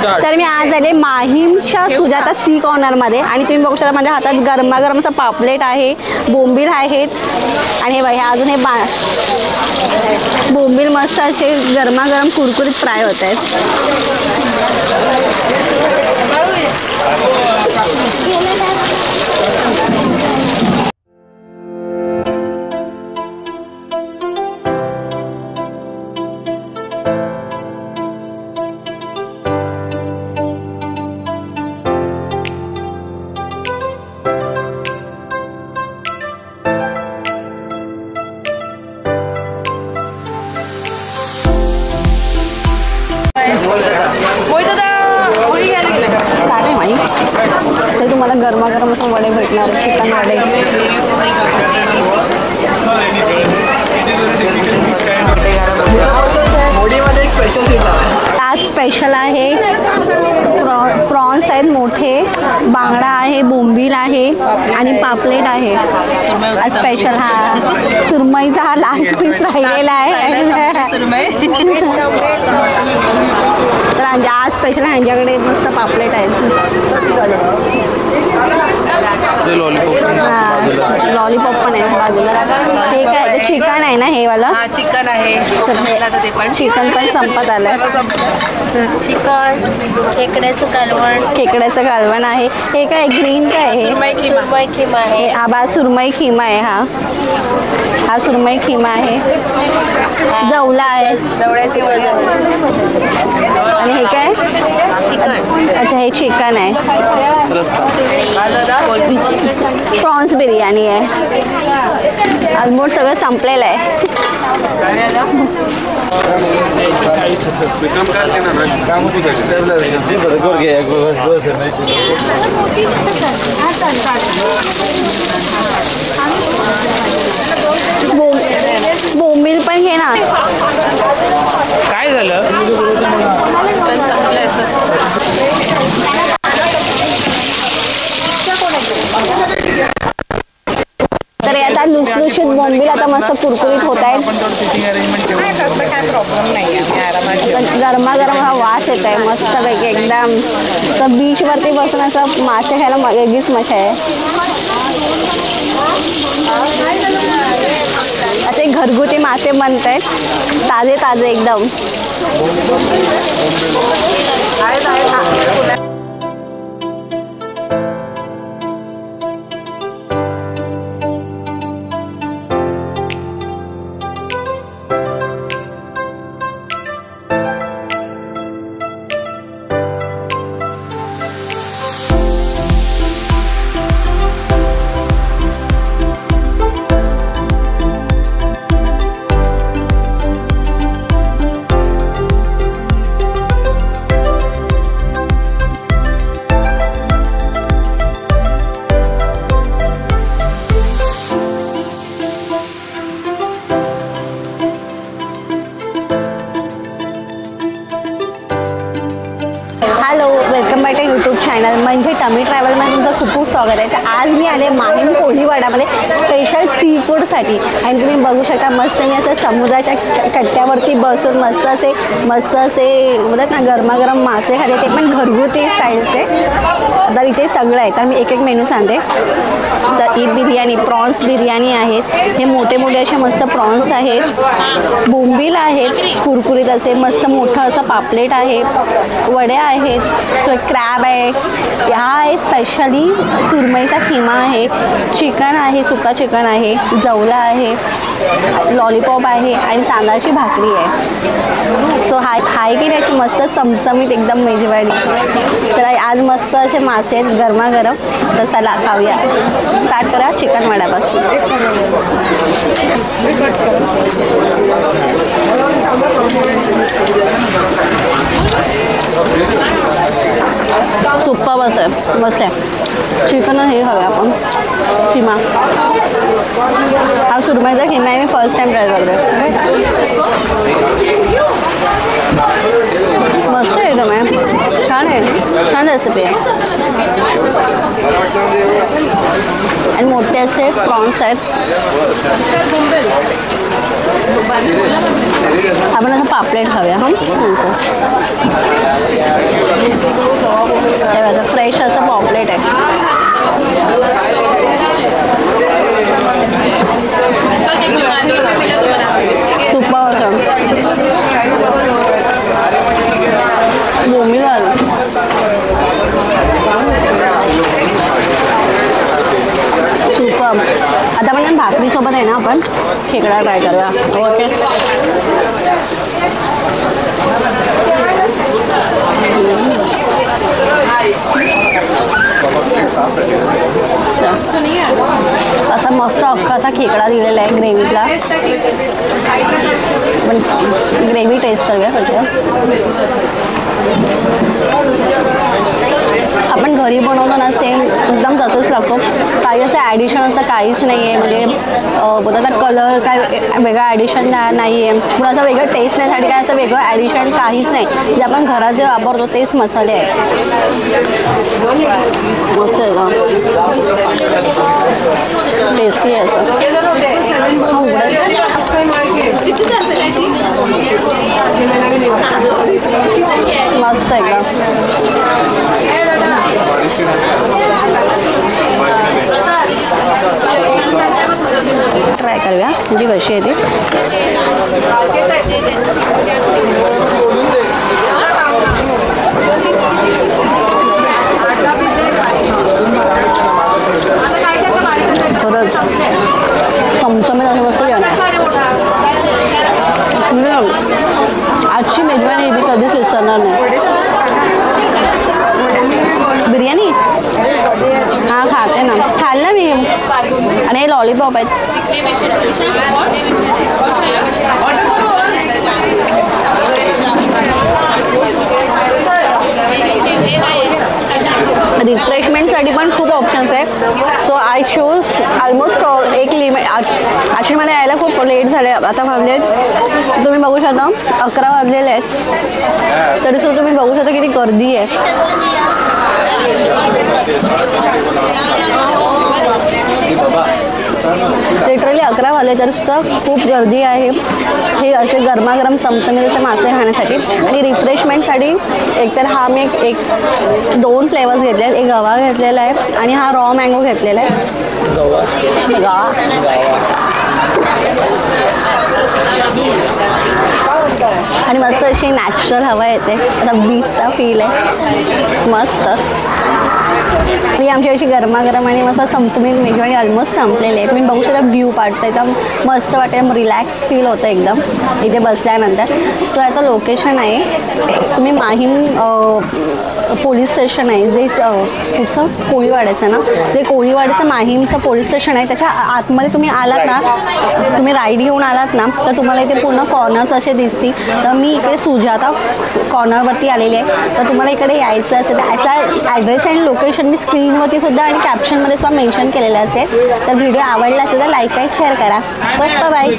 तर मी आज आले माहीमच्या सुजाता सी कॉर्नरमध्ये आणि तुम्ही बघू शकता माझ्या हातात गरमागरम असं पापलेट आहे, बोंबील आहेत आणि हे अजून हे बोंबील मस्त असे गरमागरम कुरकुरीत फ्राय होत आहेत. तर तुम्हाला गरमागरम असं वडे भेटणार, चिकन वडे. आज स्पेशल आहे, प्रॉन्स आहेत मोठे, बांगडा आहे, बोंबील आहे आणि पापलेट आहे. आज स्पेशल हा सुरमईचा हा लास्ट पीस राहिलेला आहे. तर आज स्पेशल ह्यांच्याकडे मस्त पापलेट आहेत. लॉलीपॉप पण आहे बाजूला. हे काय चिकन आहे ना, हे वाला चिकन आहे. चिकन पण संपत आलंय. चिकन, खेकड्याचं कालवण आहे. हे काय ग्रीन काय आहे? सुरमई खिमा आहे. हा बा सुरमई खिमा आहे. हा सुरमई खिमा आहे. जवला आहे, जवळ्याची वजन. आणि हे काय? चिकन. अच्छा, हे चिकन आहे. प्रॉन्स बिर्याणी आहे. ऑलमोस्ट सगळं संपलेलं आहे. बोंबील पण घे ना. काय झालं? तर आता लुसलुशीत बोंबील आता मस्त कुरकुरीत होत आहेत. गरमागरम हा वास येत आहे मस्त पैकी एकदम. तर बीच वरती बसून असं मासे खायला वेगळीच मजा आहे. असे घरगुती मासे बनत आहेत, ताजे ताजे एकदम. Hello, welcome back to YouTube channel म्हणजे टमी ट्रॅव्हलमध्ये तुमचं खूप खूप स्वागत आहे. तर आज मी आले माहीम कोळीवाडामध्ये स्पेशल सी फूडसाठी. आणि तुम्ही बघू शकता मस्त मी असं समुद्राच्या कट्ट्यावरती बसून मस्त असे बोलत ना गरमागरम मासे खाते, ते पण घरगुती स्टाईलचे. तर इथे सगळं आहे. तर मी एक एक मेनू सांगते. तर ही बिर्याणी, प्रॉन्स बिर्याणी आहेत. हे मोठे मोठे असे मस्त प्रॉन्स आहेत, बोंबील आहेत कुरकुरीत असे, मस्त मोठं असं पापलेट आहे, वडे आहेत, सो क्रॅब आहे. हा आहे स्पेशली सुरमईचा खिमा आहे, चिकन आहे, सुका चिकन आहे, जवला आहे, लॉलीपॉप आहे आणि तांदळाची भाकरी आहे. सो हाय की नाही मस्त चमचमीत एकदम मेजवानी. तर आज मस्त असे मासे आहेत गरमागरम. तर चला खाऊया. स्टार्ट करा चिकन वड्यापासून. सुप्पा बस आहे, मस्त आहे. चिकन हे हवे आपण खिमा. हा सुरमईचा खिमा आहे, मी फर्स्ट टाइम ट्राय करते. मस्त आहे एकदम, आहे छान आहे, छान रेसिपी आहे. आणि मोठे असे प्रॉन्स आहेत. आपण असं पापलेट खाऊया. हां भाकरीसोबत आहे ना आपण खेकडा ट्राय करूया. ओके. असा मस्त अख्खा असा खेकडा दिलेला आहे ग्रेव्हीतला. पण ग्रेव्ही टेस्ट करूया सध्या. आपण घरी बनवतो ना सेम एकदम तसंच लागतो. काही असं ॲडिशन असं काहीच नाही आहे. म्हणजे बोलतात कलर काय वेगळं ॲडिशन नाही आहे. पण असं वेगळं टेस्ट येण्यासाठी काय असं वेगळं ॲडिशन काहीच नाही. जे आपण घरात जे वापरतो तेच मसाले आहेत. मस्त आहे का टेस्टी आहे असं. हा मस्त आहे का. ट्राय करूया म्हणजे कशी आहे ती. खरंच चमचमीत असं मस्त जेवण आहे. आजची मेजवानी मी कधीच विसरणार नाही. बिर्याणी हा खाते ना. खाल्लं मी. आणि हे लॉलीपॉप आहेत. रिफ्रेशमेंटसाठी पण खूप ऑप्शन्स आहे. सो आय चूज ऑलमोस्ट एक लिमिट. ॲक्च्युली मला यायला खूप लेट झाले. आता वाजले तुम्ही बघू शकता 11 वाजलेले आहेत. तरीसुद्धा तुम्ही बघू शकता किती गर्दी आहे. लिटरली 11 वाजले तरी सुद्धा खूप गर्दी आहे. हे असे गरमागरम चमचमीत असे मासे खाण्यासाठी. आणि रिफ्रेशमेंटसाठी एकतर हा मी एक 2 फ्लेवर्स घेतले आहेत. एक गवा घेतलेला आहे आणि हा रॉ मँगो घेतलेला आहे. गवा आणि मस्त अशी नॅचरल हवा येते. आता बीचचा फील आहे मस्त. ही आमची अशी गरमागरम आणि मस्त चमचमीत मेजवानी ऑलमोस्ट संपलेली आहे. तुम्ही बघू शकता व्ह्यू पार्टचा एकदम मस्त वाटेल. रिलॅक्स फील होतं एकदम इथे बसल्यानंतर. सो याचं लोकेशन आहे तुम्ही माहीम पोलीस स्टेशन आहे जे कुठचं कोळीवाड्याचं ना. ते कोळीवाड्याचं माहीमचं पोलीस स्टेशन आहे. त्याच्या आतमध्ये तुम्ही आलात ना, तुम्ही राईड घेऊन आलात ना तर तुम्हाला इथे पूर्ण कॉर्नर्स असे दिसतील. तर मी इकडे सुजाता कॉर्नरवरती आलेली आहे. तर तुम्हाला इकडे यायचं असेल तर याचा ॲड्रेस आणि लोकेशन मी स्क्रीनवरती सुद्धा आणि कॅप्शनमध्ये सुद्धा मेन्शन केलेलं असेल. तर व्हिडिओ आवडला असेल तर लाईक आणि शेअर करा. बस बाय.